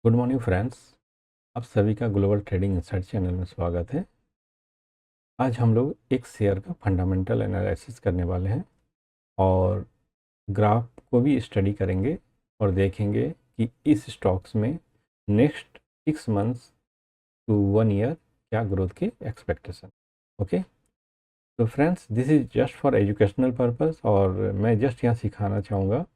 Good morning friends. आप सभी का ग्लोबल ट्रेडिंग इंसाइट चैनल में स्वागत है। आज हम लोग एक शेयर का फंडामेंटल एनालिसिस करने वाले हैं और ग्राफ को भी स्टडी करेंगे और देखेंगे कि इस स्टॉक्स में नेक्स्ट 6 मंथ्स टू 1 ईयर क्या ग्रोथ की एक्सपेक्टेशन। ओके, तो friends this is just for educational purpose और मैं जस्ट यहाँ सिखाना चाहूँगा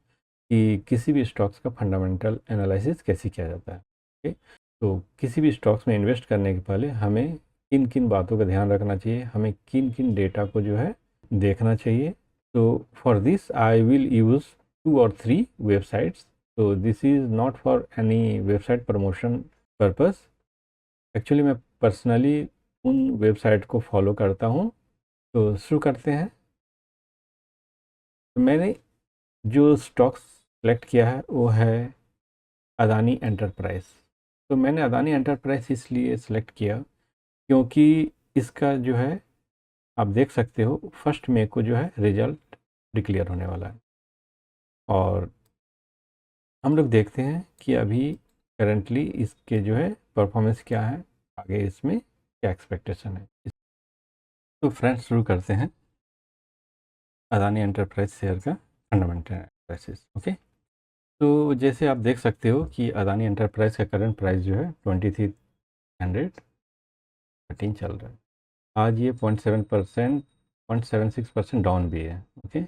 कि किसी भी स्टॉक्स का फंडामेंटल एनालिसिस कैसे किया जाता है। ओके, तो किसी भी स्टॉक्स में इन्वेस्ट करने के पहले हमें किन किन बातों का ध्यान रखना चाहिए, हमें किन किन डेटा को जो है देखना चाहिए। तो for this I will use 2 or 3 websites. तो this is not for any website promotion purpose. Actually मैं पर्सनली उन वेबसाइट को फॉलो करता हूँ। तो शुरू करते हैं। तो मैंने जो स्टॉक्स सेलेक्ट किया है वो है अदानी एंटरप्राइज। तो मैंने अदानी एंटरप्राइज इसलिए सेलेक्ट किया क्योंकि इसका जो है आप देख सकते हो 1 मई को जो है रिजल्ट डिक्लेयर होने वाला है और हम लोग देखते हैं कि अभी करंटली इसके जो है परफॉर्मेंस क्या है, आगे इसमें क्या एक्सपेक्टेशन है। तो फ्रेंड्स शुरू करते हैं अदानी एंटरप्राइज शेयर का फंडामेंटल एनालिसिस। ओके, तो जैसे आप देख सकते हो कि अदानी एंटरप्राइज का करंट प्राइस जो है 2313 चल रहा है। आज ये 0.76% डाउन भी है। ओके,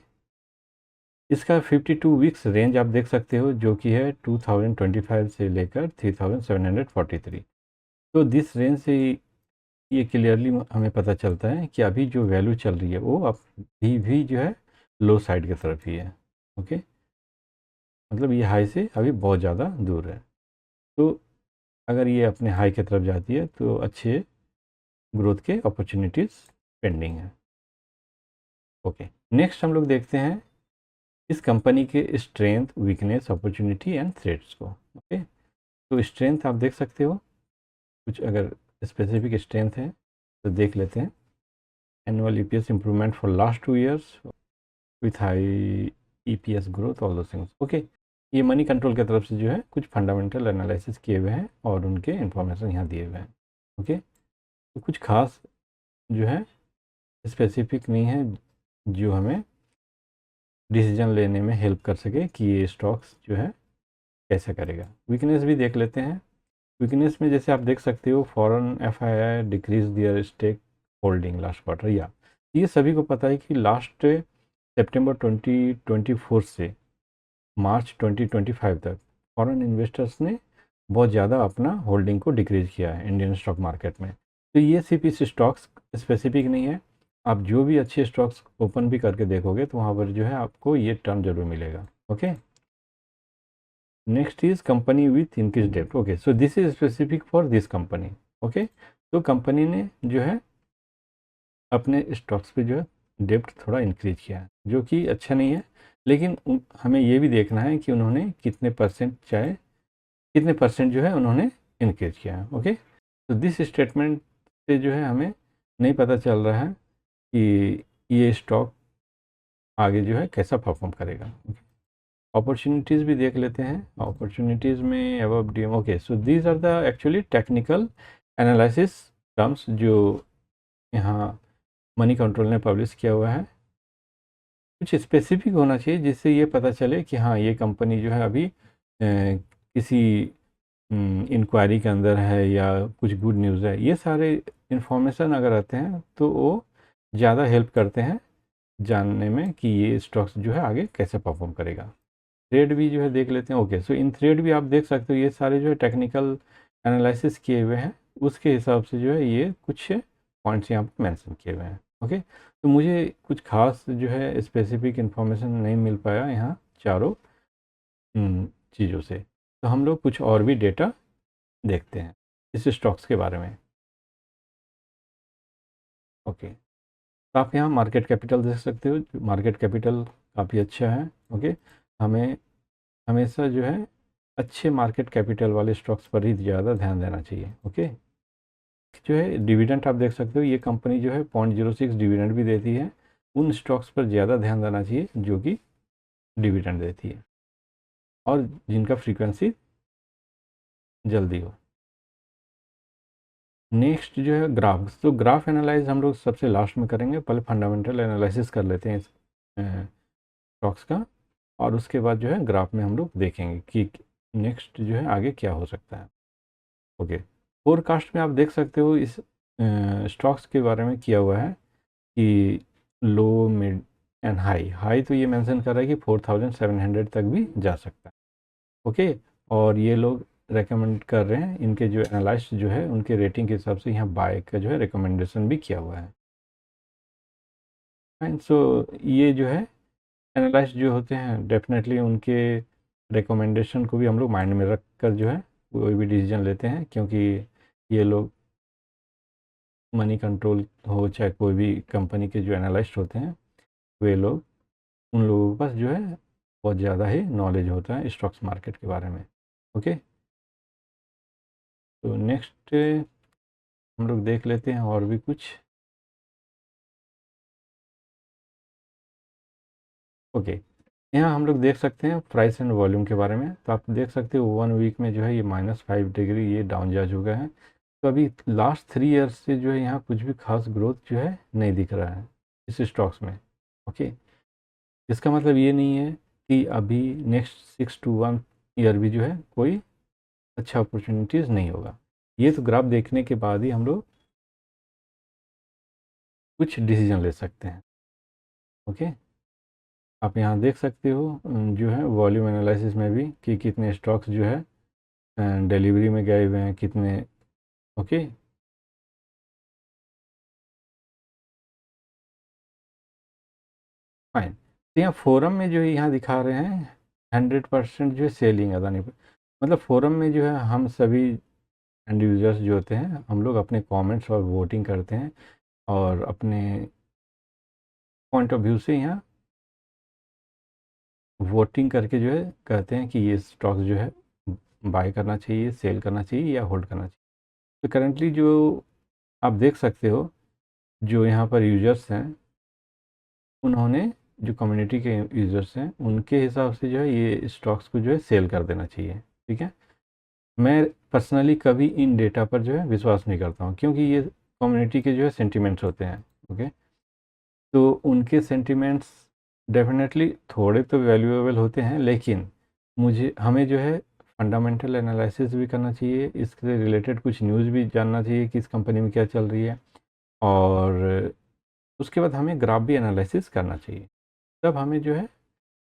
इसका 52 वीक्स रेंज आप देख सकते हो जो कि है 2025 से लेकर 3743। तो दिस रेंज से ये क्लियरली हमें पता चलता है कि अभी जो वैल्यू चल रही है वो अभी भी जो है लो साइड की तरफ ही है। ओके, मतलब ये हाई से अभी बहुत ज़्यादा दूर है। तो अगर ये अपने हाई की तरफ जाती है तो अच्छे ग्रोथ के अपॉर्चुनिटीज़ पेंडिंग है। ओके, नेक्स्ट हम लोग देखते हैं इस कंपनी के strength, weakness, opportunity and threats को। ओके, तो स्ट्रेंथ आप देख सकते हो, कुछ अगर स्पेसिफिक स्ट्रेंथ है तो देख लेते हैं। Annual EPS improvement for last 2 years with high EPS growth, all दो थिंग्स। ओके, ये मनी कंट्रोल की तरफ से जो है कुछ फंडामेंटल एनालिसिस किए हुए हैं और उनके इंफॉर्मेशन यहाँ दिए हुए हैं। ओके, तो कुछ खास जो है स्पेसिफिक नहीं है जो हमें डिसीजन लेने में हेल्प कर सके कि ये स्टॉक्स जो है कैसे करेगा। वीकनेस भी देख लेते हैं। वीकनेस में जैसे आप देख सकते हो फॉरेन एफआईआई डिक्रीज दियर स्टेक होल्डिंग लास्ट क्वार्टर। या ये सभी को पता है कि लास्ट सितंबर 2024 से मार्च 2025 तक फॉरेन इन्वेस्टर्स ने बहुत ज़्यादा अपना होल्डिंग को डिक्रीज किया है इंडियन स्टॉक मार्केट में। तो ये सिर्फ इस स्टॉक्स स्पेसिफिक नहीं है, आप जो भी अच्छे स्टॉक्स ओपन भी करके देखोगे तो वहाँ पर जो है आपको ये टर्म जरूर मिलेगा। Okay, next is company with increase डेप्ट। Okay, so this is specific for this company. Okay, तो कंपनी ने जो है अपने स्टॉक्स पे जो है डेप्ट थोड़ा इंक्रीज किया है जो कि अच्छा नहीं है, लेकिन हमें ये भी देखना है कि उन्होंने कितने परसेंट जो है उन्होंने इंक्रीज किया है। ओके, तो दिस स्टेटमेंट से जो है हमें नहीं पता चल रहा है कि ये स्टॉक आगे जो है कैसा परफॉर्म करेगा। अपॉर्चुनिटीज़ भी देख लेते हैं। अपॉर्चुनिटीज़ में above DM. Okay, so these are the actually technical analysis terms जो यहाँ मनी कंट्रोल ने पब्लिश किया हुआ है। कुछ स्पेसिफिक होना चाहिए जिससे ये पता चले कि हाँ ये कंपनी जो है अभी किसी इंक्वायरी के अंदर है या कुछ गुड न्यूज़ है। ये सारे इन्फॉर्मेशन अगर आते हैं तो वो ज़्यादा हेल्प करते हैं जानने में कि ये स्टॉक्स जो है आगे कैसे परफॉर्म करेगा। थ्रेड भी जो है देख लेते हैं। ओके, सो इन थ्रेड भी आप देख सकते हो ये सारे जो है टेक्निकल एनालिसिस किए हुए हैं, उसके हिसाब से जो है ये कुछ पॉइंट्स यहाँ पर मेंशन किए हुए हैं। ओके, तो मुझे कुछ खास जो है स्पेसिफिक इन्फॉर्मेशन नहीं मिल पाया यहाँ चारों चीज़ों से। तो हम लोग कुछ और भी डेटा देखते हैं इस स्टॉक्स के बारे में। ओके, तो आप यहाँ मार्केट कैपिटल देख सकते हो। मार्केट कैपिटल काफ़ी अच्छा है। ओके, हमें हमेशा जो है अच्छे मार्केट कैपिटल वाले स्टॉक्स पर ही ज़्यादा ध्यान देना चाहिए। ओके, जो है डिविडेंड आप देख सकते हो, ये कंपनी जो है 0.06 डिविडेंड भी देती है। उन स्टॉक्स पर ज़्यादा ध्यान देना चाहिए जो कि डिविडेंड देती है और जिनका फ्रीक्वेंसी जल्दी हो। नेक्स्ट जो है ग्राफ, तो ग्राफ एनालाइज हम लोग सबसे लास्ट में करेंगे, पहले फंडामेंटल एनालिसिस कर लेते हैं इस स्टॉक्स का, और उसके बाद जो है ग्राफ में हम लोग देखेंगे कि नेक्स्ट जो है आगे क्या हो सकता है। ओके, फोरकास्ट में आप देख सकते हो इस स्टॉक्स के बारे में किया हुआ है कि लो मिड एंड हाई, हाई तो ये मेंशन कर रहा है कि 4700 तक भी जा सकता है। ओके, और ये लोग रेकमेंड कर रहे हैं, इनके जो एनालिस्ट जो है उनके रेटिंग के हिसाब से यहाँ बाय का जो है रिकमेंडेशन भी किया हुआ है। फाइन, सो ये जो है एनालिस्ट जो होते हैं डेफिनेटली उनके रिकमेंडेशन को भी हम लोग माइंड में रख कर जो है कोई भी डिसीजन लेते हैं, क्योंकि ये लोग मनी कंट्रोल हो चाहे कोई भी कंपनी के जो एनालिस्ट होते हैं, वे लोग, उन लोगों के पास जो है बहुत ज़्यादा ही नॉलेज होता है स्टॉक्स मार्केट के बारे में। ओके, तो नेक्स्ट हम लोग देख लेते हैं और भी कुछ। ओके, यहाँ हम लोग देख सकते हैं प्राइस एंड वॉल्यूम के बारे में, तो आप देख सकते हो 1 वीक में जो है ये -5 डिग्री ये डाउन जा चुका है। तो अभी लास्ट 3 ईयर्स से जो है यहाँ कुछ भी खास ग्रोथ जो है नहीं दिख रहा है इस स्टॉक्स में। ओके, इसका मतलब ये नहीं है कि अभी नेक्स्ट 6 to 1 ईयर भी जो है कोई अच्छा अपॉर्चुनिटीज़ नहीं होगा। ये तो ग्राफ देखने के बाद ही हम लोग कुछ डिसीजन ले सकते हैं। ओके, आप यहाँ देख सकते हो जो है वॉल्यूम एनालिसिस में भी कि कितने स्टॉक्स जो है डिलीवरी में गए हुए हैं कितने। ओके, फाइन, तो यहाँ फोरम में जो है यहाँ दिखा रहे हैं 100% जो है सेलिंग अदानी पे। मतलब फोरम में जो है हम सभी एंड यूजर्स जो होते हैं हम लोग अपने कमेंट्स और वोटिंग करते हैं, और अपने पॉइंट ऑफ व्यू से यहाँ वोटिंग करके जो है कहते हैं कि ये स्टॉक जो है बाय करना चाहिए, सेल करना चाहिए या होल्ड करना चाहिए। तो करेंटली जो आप देख सकते हो जो यहाँ पर यूजर्स हैं, उन्होंने जो कम्युनिटी के यूजर्स हैं उनके हिसाब से जो है ये स्टॉक्स को जो है सेल कर देना चाहिए। ठीक है, मैं पर्सनली कभी इन डेटा पर जो है विश्वास नहीं करता हूँ, क्योंकि ये कम्युनिटी के जो है सेंटिमेंट्स होते हैं। ओके, तो उनके सेंटिमेंट्स डेफिनेटली थोड़े तो वैल्यूएबल होते हैं, लेकिन मुझे हमें जो है फंडामेंटल एनालिसिस भी करना चाहिए, इससे रिलेटेड कुछ न्यूज़ भी जानना चाहिए कि इस कंपनी में क्या चल रही है, और उसके बाद हमें ग्राफ भी एनालिसिस करना चाहिए। तब हमें जो है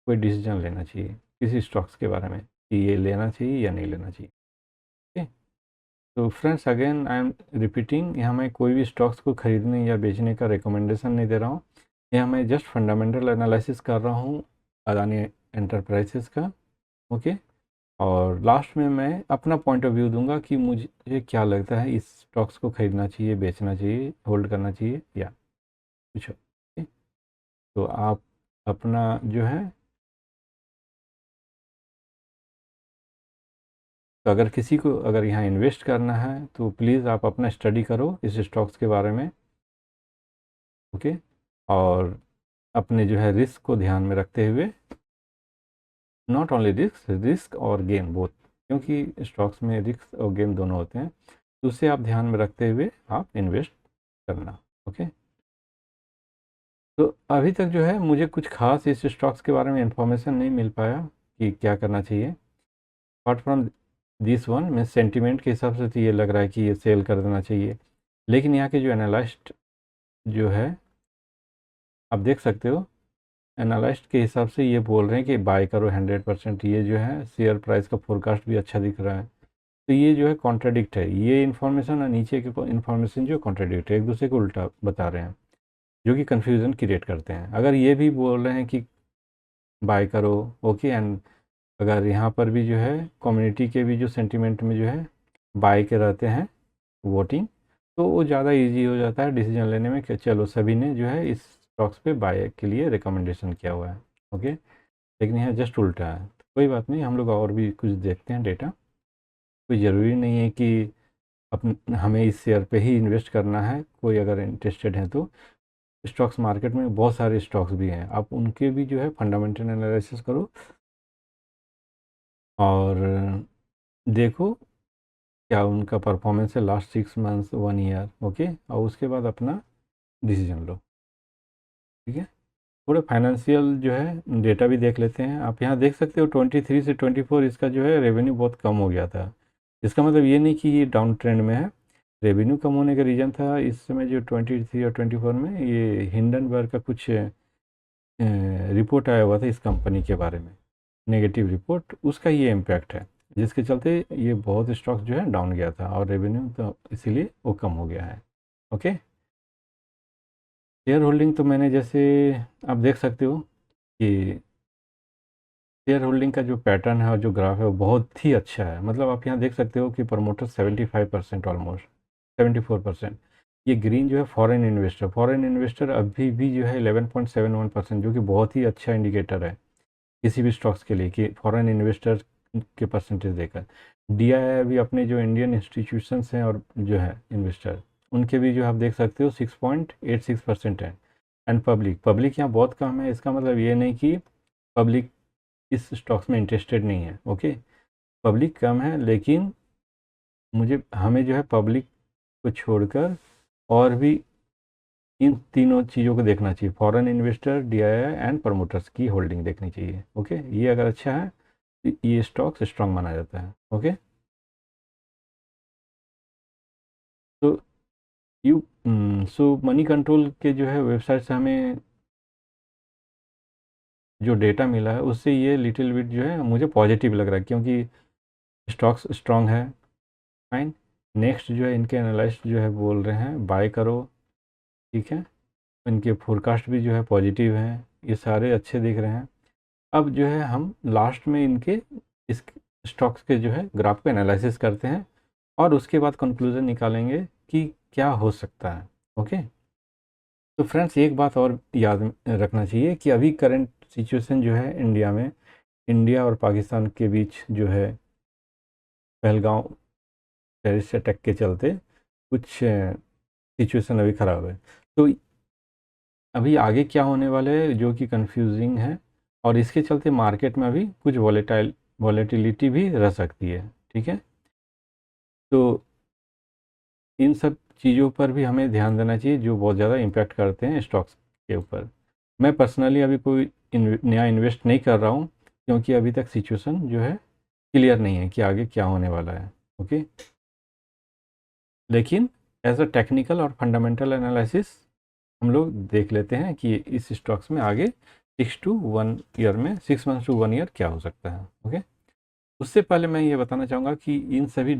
कोई डिसीजन लेना चाहिए किसी स्टॉक्स के बारे में कि ये लेना चाहिए या नहीं लेना चाहिए। ओके, तो friends again I am repeating, यहाँ मैं कोई भी स्टॉक्स को खरीदने या बेचने का रिकमेंडेशन नहीं दे रहा हूँ, यहाँ मैं जस्ट फंडामेंटल एनालिसिस कर रहा हूँ अदानी एंटरप्राइजेस का। ओके, और लास्ट में मैं अपना पॉइंट ऑफ व्यू दूंगा कि मुझे क्या लगता है इस स्टॉक्स को खरीदना चाहिए, बेचना चाहिए, होल्ड करना चाहिए या कुछ। ओके, तो आप अपना जो है, तो अगर किसी को अगर यहाँ इन्वेस्ट करना है तो प्लीज़ आप अपना स्टडी करो इस स्टॉक्स के बारे में। ओके, और अपने जो है रिस्क को ध्यान में रखते हुए, नॉट ओनली रिस्क, रिस्क और गेन बोथ, क्योंकि स्टॉक्स में रिस्क और गेन दोनों होते हैं, तो उसे आप ध्यान में रखते हुए आप इन्वेस्ट करना। ओके, तो अभी तक जो है मुझे कुछ खास इस स्टॉक्स के बारे में इंफॉर्मेशन नहीं मिल पाया कि क्या करना चाहिए, अपार्ट फ्रॉम दिस वन में सेंटीमेंट के हिसाब से तो ये लग रहा है कि ये सेल कर देना चाहिए, लेकिन यहाँ के जो एनालिस्ट जो है आप देख सकते हो, एनालिस्ट के हिसाब से ये बोल रहे हैं कि बाय करो 100%, ये जो है शेयर प्राइस का फोरकास्ट भी अच्छा दिख रहा है। तो ये जो है कॉन्ट्राडिक्ट है, ये इन्फॉर्मेशन और नीचे के इन्फॉर्मेशन जो कॉन्ट्राडिक्ट है, एक दूसरे को उल्टा बता रहे हैं, जो कि कन्फ्यूज़न क्रिएट करते हैं। अगर ये भी बोल रहे हैं कि बाय करो, ओके, एंड अगर यहाँ पर भी जो है कम्युनिटी के भी जो सेंटिमेंट में जो है बाय के रहते हैं वोटिंग, तो वो ज़्यादा इजी हो जाता है डिसीजन लेने में कि चलो सभी ने जो है इस स्टॉक्स पे बाय के लिए रिकमेंडेशन किया हुआ है। ओके, लेकिन यहाँ जस्ट उल्टा है, तो कोई बात नहीं, हम लोग और भी कुछ देखते हैं डेटा। कोई ज़रूरी नहीं है कि हमें इस शेयर पे ही इन्वेस्ट करना है, कोई अगर इंटरेस्टेड है तो स्टॉक्स मार्केट में बहुत सारे स्टॉक्स भी हैं, आप उनके भी जो है फंडामेंटल एनालिसिस करो और देखो क्या उनका परफॉर्मेंस है लास्ट 6 मंथ्स 1 ईयर, ओके, और उसके बाद अपना डिसीजन लो। ठीक है, थोड़े फाइनेंशियल जो है डेटा भी देख लेते हैं। आप यहाँ देख सकते हो 23 से 24 इसका जो है रेवेन्यू बहुत कम हो गया था। इसका मतलब ये नहीं कि ये डाउन ट्रेंड में है। रेवेन्यू कम होने का रीज़न था इस समय जो 23 और 24 में ये हिंडनबर्ग का कुछ रिपोर्ट आया हुआ था इस कंपनी के बारे में, नेगेटिव रिपोर्ट, उसका ये इम्पैक्ट है, जिसके चलते ये बहुत स्टॉक जो है डाउन गया था और रेवेन्यू तो इसीलिए वो कम हो गया है। ओके, शेयर होल्डिंग तो मैंने जैसे आप देख सकते हो कि शेयर होल्डिंग का जो पैटर्न है और जो ग्राफ है वो बहुत ही अच्छा है। मतलब आप यहाँ देख सकते हो कि प्रमोटर 75% ऑलमोस्ट 74%। ये ग्रीन जो है फॉरेन इन्वेस्टर अभी भी जो है 11.71%, जो कि बहुत ही अच्छा इंडिकेटर है किसी भी स्टॉक्स के लिए कि फॉरेन इन्वेस्टर के परसेंटेज देकर। DII भी अपने जो इंडियन इंस्टीट्यूशंस हैं और जो है इन्वेस्टर, उनके भी जो आप देख सकते हो 6.86% है। एंड पब्लिक यहाँ बहुत कम है। इसका मतलब ये नहीं कि पब्लिक इस स्टॉक्स में इंटरेस्टेड नहीं है। ओके, पब्लिक कम है, लेकिन हमें जो है पब्लिक को छोड़कर और भी इन तीनों चीज़ों को देखना चाहिए, foreign investor, DII and promoters की होल्डिंग देखनी चाहिए। ओके, ये अगर अच्छा है तो ये स्टॉक्स स्ट्रांग माना जाता है। ओके, तो यू सो मनी कंट्रोल के जो है वेबसाइट से हमें जो डेटा मिला है उससे ये लिटिल बिट जो है मुझे पॉजिटिव लग रहा है, क्योंकि स्टॉक्स स्ट्रांग है। फाइन, नेक्स्ट जो है इनके एनालिस्ट जो है बोल रहे हैं बाय करो। ठीक है, इनके फोरकास्ट भी जो है पॉजिटिव हैं, ये सारे अच्छे दिख रहे हैं। अब जो है हम लास्ट में इनके इस स्टॉक्स के जो है ग्राफ का एनालिसिस करते हैं और उसके बाद कंक्लूजन निकालेंगे कि क्या हो सकता है। ओके, तो फ्रेंड्स एक बात और याद रखना चाहिए कि अभी करंट सिचुएशन जो है इंडिया में, इंडिया और पाकिस्तान के बीच जो है पहलगांव टेररिस्ट अटैक के चलते कुछ सिचुएशन अभी ख़राब है। तो अभी आगे क्या होने वाला है जो कि कंफ्यूजिंग है, और इसके चलते मार्केट में अभी कुछ वॉलेटिलिटी भी रह सकती है। ठीक है, तो इन सब चीज़ों पर भी हमें ध्यान देना चाहिए जो बहुत ज़्यादा इम्पेक्ट करते हैं स्टॉक्स के ऊपर। मैं पर्सनली अभी कोई नया इन्वेस्ट नहीं कर रहा हूँ, क्योंकि अभी तक सिचुएशन जो है क्लियर नहीं है कि आगे क्या होने वाला है। ओके, लेकिन एज अ टेक्निकल और फंडामेंटल एनालिसिस हम लोग देख लेते हैं कि इस स्टॉक्स में आगे 6 में 6 मंथ्स to 1 ईयर क्या हो सकता है। ओके, उससे पहले मैं ये बताना चाहूँगा कि इन सभी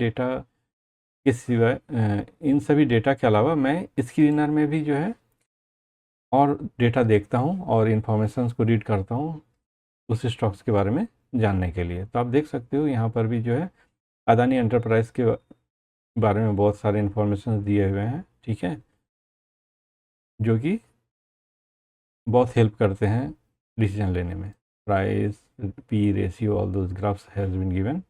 डेटा के अलावा मैं स्क्रीनर में भी जो है और डेटा देखता हूँ और इन्फॉर्मेशंस को रीड करता हूँ उस स्टॉक्स के बारे में जानने के लिए। तो आप देख सकते हो यहाँ पर भी जो है अदानी एंटरप्राइज के बारे में बहुत सारे इन्फॉर्मेशन दिए हुए हैं। ठीक है, जो कि बहुत हेल्प करते हैं डिसीजन लेने में। Price, P ratio, all those graphs has been given.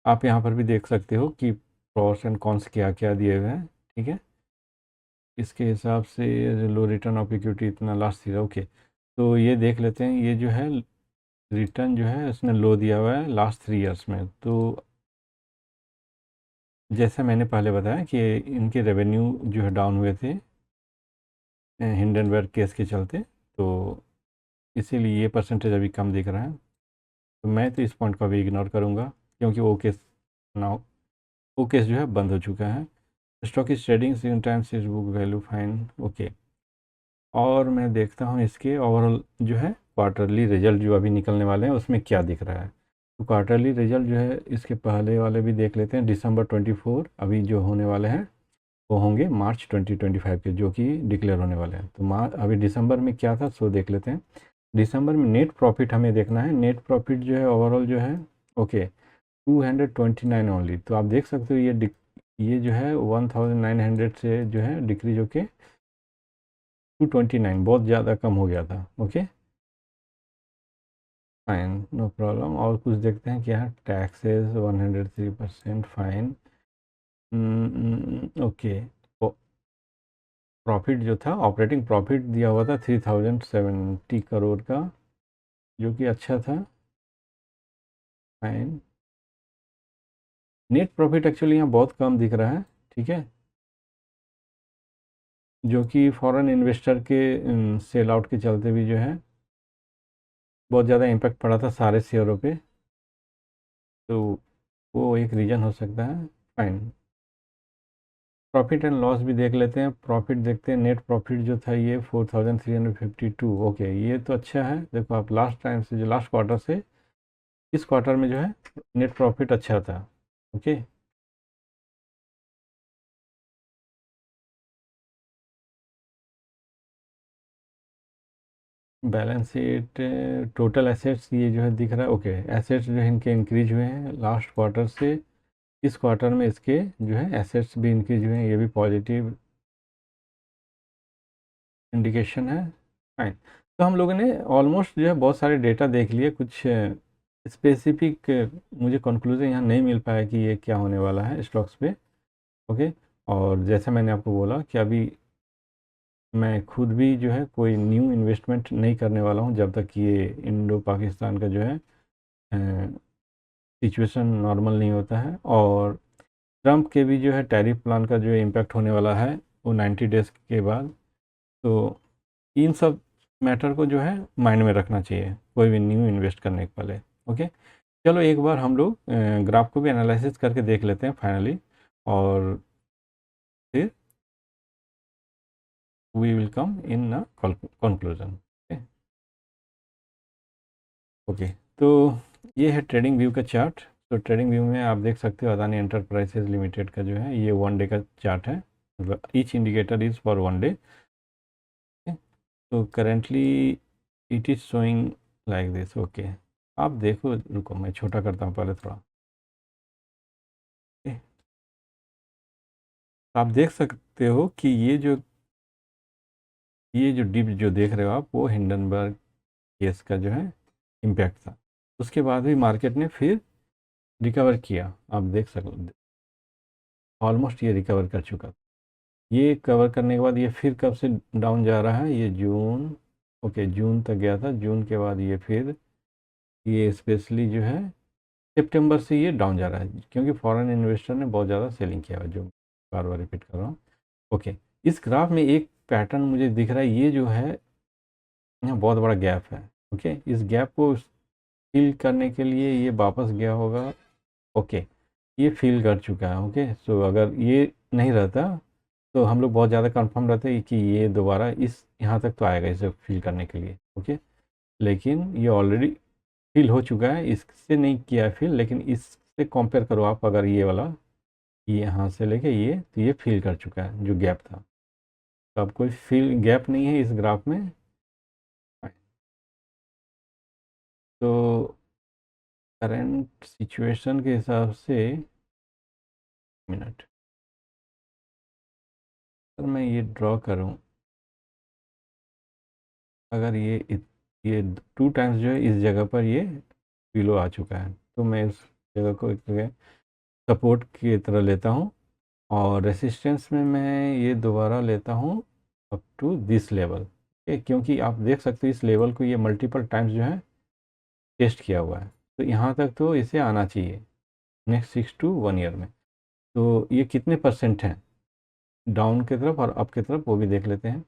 आप यहाँ पर भी देख सकते हो कि प्रॉस एंड कॉन्स क्या क्या दिए हुए हैं। ठीक है, इसके हिसाब से लो रिटर्न ऑफ इक्विटी इतना लास्ट ईयर। ओके, तो ये देख लेते हैं, ये जो है रिटर्न जो है इसने लो दिया हुआ है लास्ट 3 ईयर्स में। तो जैसे मैंने पहले बताया कि इनके रेवेन्यू जो है डाउन हुए थे हिंडनबर्ग केस के चलते, तो इसीलिए ये परसेंटेज अभी कम दिख रहा है। तो मैं तो इस पॉइंट को अभी इग्नोर करूँगा, क्योंकि वो केस जो है बंद हो चुका है। Stock is trading in times is book value find. Okay, और मैं देखता हूँ इसके ओवरऑल जो है क्वार्टरली रिजल्ट जो अभी निकलने वाले हैं उसमें क्या दिख रहा है। तो क्वार्टरली रिजल्ट जो है इसके पहले वाले भी देख लेते हैं। दिसंबर 24 अभी जो होने वाले हैं वो होंगे मार्च 2025 के, जो कि डिक्लेयर होने वाले हैं। तो अभी दिसंबर में क्या था सो देख लेते हैं। दिसंबर में नेट प्रॉफिट हमें देखना है। नेट प्रॉफिट जो है ओवरऑल जो है ओके 229 ओनली। तो आप देख सकते हो ये जो है 1900 से जो है डिक्रीज होके 229, बहुत ज़्यादा कम हो गया था। Okay, fine, no problem. और कुछ देखते हैं क्या है। Taxes 103%, fine. ओके, प्रॉफिट जो था ऑपरेटिंग प्रॉफिट दिया हुआ था 3070 करोड़ का, जो कि अच्छा था। फाइन, नेट प्रॉफिट एक्चुअली यहाँ बहुत कम दिख रहा है, ठीक है, जो कि फॉरेन इन्वेस्टर के सेल आउट के चलते भी जो है बहुत ज़्यादा इम्पैक्ट पड़ा था सारे शेयरों पे, तो वो एक रीज़न हो सकता है। फाइन, प्रॉफिट एंड लॉस भी देख लेते हैं। प्रॉफिट देखते हैं, नेट प्रॉफिट जो था ये 4352, ओके, ये तो अच्छा है। देखो आप लास्ट टाइम से, जो लास्ट क्वार्टर से इस क्वार्टर में जो है नेट प्रॉफिट अच्छा था, okay. Balance sheet, total assets ये जो है दिख रहा है, ओके, एसेट्स जो है इनके इंक्रीज हुए हैं लास्ट क्वार्टर से इस क्वार्टर में, इसके जो है एसेट्स भी इंक्रीज हुए हैं, ये भी पॉजिटिव इंडिकेशन है। फाइन, तो हम लोगों ने ऑलमोस्ट जो है बहुत सारे डेटा देख लिए, कुछ स्पेसिफिक मुझे कंक्लूजन यहाँ नहीं मिल पाया कि ये क्या होने वाला है स्टॉक्स पे, ओके। और जैसे मैंने आपको बोला कि अभी मैं खुद भी जो है कोई न्यू इन्वेस्टमेंट नहीं करने वाला हूँ जब तक ये इंडो पाकिस्तान का जो है सिचुएशन नॉर्मल नहीं होता है, और ट्रम्प के भी जो है टैरिफ प्लान का जो इम्पैक्ट होने वाला है वो 90 डेज़ के बाद। तो इन सब मैटर को जो है माइंड में रखना चाहिए कोई भी न्यू इन्वेस्ट करने के पहले, ओके। चलो एक बार हम लोग ग्राफ को भी एनालिसिस करके देख लेते हैं फाइनली, और फिर we will come in a conclusion, okay. तो ये है ट्रेडिंग व्यू का चार्ट। तो ट्रेडिंग व्यू में आप देख सकते हो अदानी एंटरप्राइजेज लिमिटेड का जो है ये 1 डे का चार्ट है, मतलब each indicator is for 1 day. तो currently it is showing like this, okay. आप देखो, रुको मैं छोटा करता हूँ पहले थोड़ा, okay? आप देख सकते हो कि ये जो डिप जो देख रहे हो आप, वो हिंडनबर्ग केस का जो है इम्पैक्ट था। उसके बाद भी मार्केट ने फिर रिकवर किया, आप देख सकते ऑलमोस्ट ये रिकवर कर चुका। ये कवर करने के बाद ये फिर कब से डाउन जा रहा है, ये जून, ओके, जून तक गया था। जून के बाद ये फिर ये स्पेशली जो है सितंबर से ये डाउन जा रहा है, क्योंकि फॉरेन इन्वेस्टर ने बहुत ज़्यादा सेलिंग किया है, जो बार बार रिपीट कर रहा हूँ, ओके। इस ग्राफ में एक पैटर्न मुझे दिख रहा है, ये जो है यहाँ बहुत बड़ा गैप है, ओके। इस गैप को फिल करने के लिए ये वापस गया होगा, ओके, ये फिल कर चुका है, ओके। सो अगर ये नहीं रहता तो हम लोग बहुत ज़्यादा कंफर्म रहते कि ये दोबारा इस यहाँ तक तो आएगा इसे फिल करने के लिए, ओके। लेकिन ये ऑलरेडी फिल हो चुका है, इससे नहीं किया है फिल, लेकिन इससे कंपेयर करो आप, अगर ये वाला ये यहाँ से लेके ये, तो ये फिल कर चुका है जो गैप था। तो अब कोई फिल गैप नहीं है इस ग्राफ में। तो करंट सिचुएशन के हिसाब से, मिनट, अगर मैं ये ड्रॉ करूँ, अगर ये 2 टाइम्स जो है इस जगह पर ये बिलो आ चुका है, तो मैं इस जगह को एक जगह सपोर्ट की तरह लेता हूँ, और रेसिस्टेंस में मैं ये दोबारा लेता हूँ अप टू दिस लेवल, क्योंकि आप देख सकते हो इस लेवल को ये मल्टीपल टाइम्स जो है टेस्ट किया हुआ है, तो यहाँ तक तो इसे आना चाहिए नेक्स्ट 6 to 1 ईयर में। तो ये कितने परसेंट हैं डाउन की तरफ और अप की तरफ, वो भी देख लेते हैं।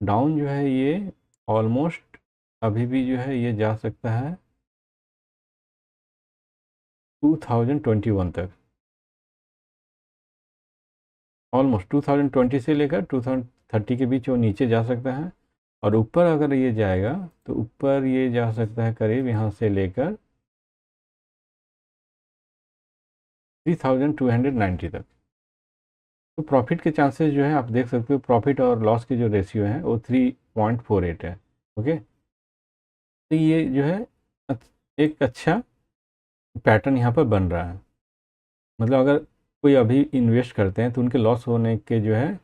डाउन जो है ये ऑलमोस्ट अभी भी जो है ये जा सकता है 2021 तक, ऑलमोस्ट 2020 से लेकर 2030 के बीच वो नीचे जा सकता है। और ऊपर अगर ये जाएगा तो ऊपर ये जा सकता है करीब यहाँ से लेकर 3290 तक। तो प्रॉफिट के चांसेस जो है आप देख सकते हो, प्रॉफिट और लॉस की जो रेशियो है वो 3.48 है, ओके। तो ये जो है एक अच्छा पैटर्न यहाँ पर बन रहा है। मतलब अगर कोई अभी इन्वेस्ट करते हैं तो उनके लॉस होने के जो है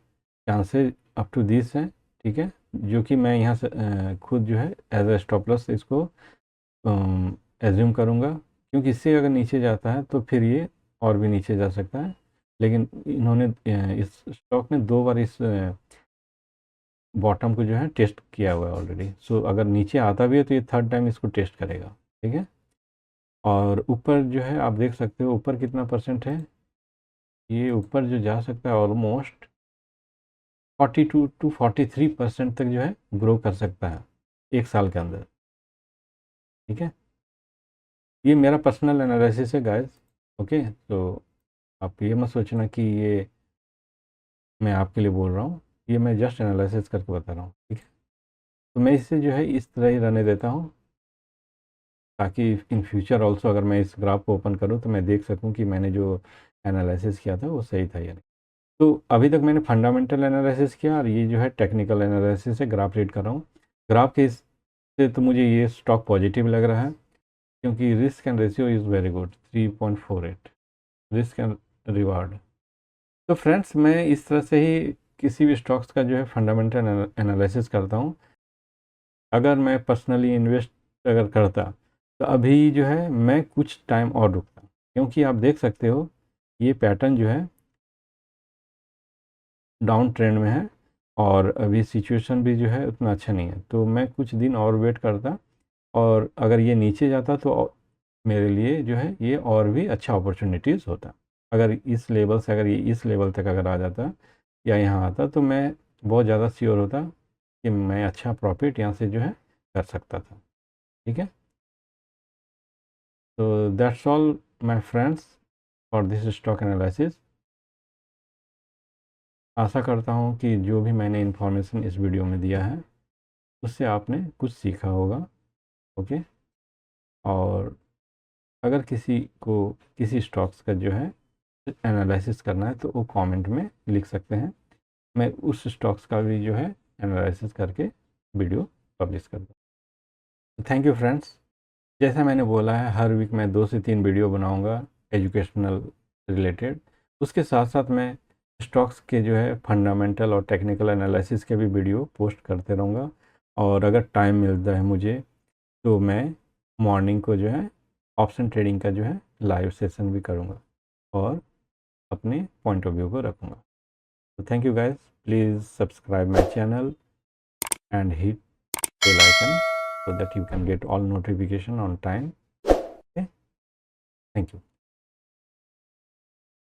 चांसेस अप टू दिस हैं, ठीक है, जो कि मैं यहाँ से खुद जो है एज ए स्टॉप लॉस इसको एज्यूम करूँगा, क्योंकि इससे अगर नीचे जाता है तो फिर ये और भी नीचे जा सकता है। लेकिन इन्होंने इस स्टॉक ने 2 बार इस बॉटम को जो है टेस्ट किया हुआ है ऑलरेडी। सो अगर नीचे आता भी है तो ये थर्ड टाइम इसको टेस्ट करेगा, ठीक है। और ऊपर जो है आप देख सकते हो ऊपर कितना परसेंट है, ये ऊपर जो जा सकता है ऑलमोस्ट 42 to 43% तक जो है ग्रो कर सकता है 1 साल के अंदर। ठीक है, ये मेरा पर्सनल एनालिसिस है गाइस। ओके, तो आप ये मत सोचना कि ये मैं आपके लिए बोल रहा हूँ, ये मैं जस्ट एनालिसिस करके बता रहा हूँ। ठीक है, तो मैं इसे जो है इस तरह ही रहने देता हूँ, ताकि इन फ्यूचर ऑल्सो अगर मैं इस ग्राफ को ओपन करूँ तो मैं देख सकूँ कि मैंने जो एनालिसिस किया था वो सही था या नहीं। तो अभी तक मैंने फंडामेंटल एनालिसिस किया और ये जो है टेक्निकल एनालिसिस है, ग्राफ रीड कर रहा हूँ। ग्राफ के इससे तो मुझे ये स्टॉक पॉजिटिव लग रहा है, क्योंकि risk and ratio is very good, 3.48 risk and reward. तो फ्रेंड्स, मैं इस तरह से ही किसी भी स्टॉक्स का जो है फंडामेंटल एनालिसिस करता हूँ। अगर मैं पर्सनली इन्वेस्ट अगर करता तो अभी जो है मैं कुछ टाइम और रुकता, क्योंकि आप देख सकते हो ये पैटर्न जो है डाउन ट्रेंड में है और अभी सिचुएशन भी जो है उतना अच्छा नहीं है। तो मैं कुछ दिन और वेट करता, और अगर ये नीचे जाता तो मेरे लिए जो है ये और भी अच्छा अपॉर्चुनिटीज़ होता। अगर इस लेवल से अगर ये इस लेवल तक अगर आ जाता या यहाँ आता तो मैं बहुत ज़्यादा श्योर होता कि मैं अच्छा प्रॉफिट यहाँ से जो है कर सकता था। ठीक है, तो that's all my friends for this stock analysis. आशा करता हूँ कि जो भी मैंने इन्फॉर्मेशन इस वीडियो में दिया है उससे आपने कुछ सीखा होगा। ओके, और अगर किसी को किसी स्टॉक्स का जो है एनालिसिस करना है तो वो कमेंट में लिख सकते हैं, मैं उस स्टॉक्स का भी जो है एनालिसिस करके वीडियो पब्लिश कर दूँ। Thank you friends. जैसा मैंने बोला है, हर वीक मैं 2 से 3 वीडियो बनाऊंगा एजुकेशनल रिलेटेड। उसके साथ साथ मैं स्टॉक्स के जो है फंडामेंटल और टेक्निकल एनालिसिस के भी वीडियो पोस्ट करते रहूँगा। और अगर टाइम मिलता है मुझे तो मैं मॉर्निंग को जो है ऑप्शन ट्रेडिंग का जो है लाइव सेशन भी करूँगा और अपने पॉइंट ऑफ व्यू को रखूँगा। तो thank you guys, please subscribe my channel and hit bell icon so that you can get all notification on time. Okay, thank you.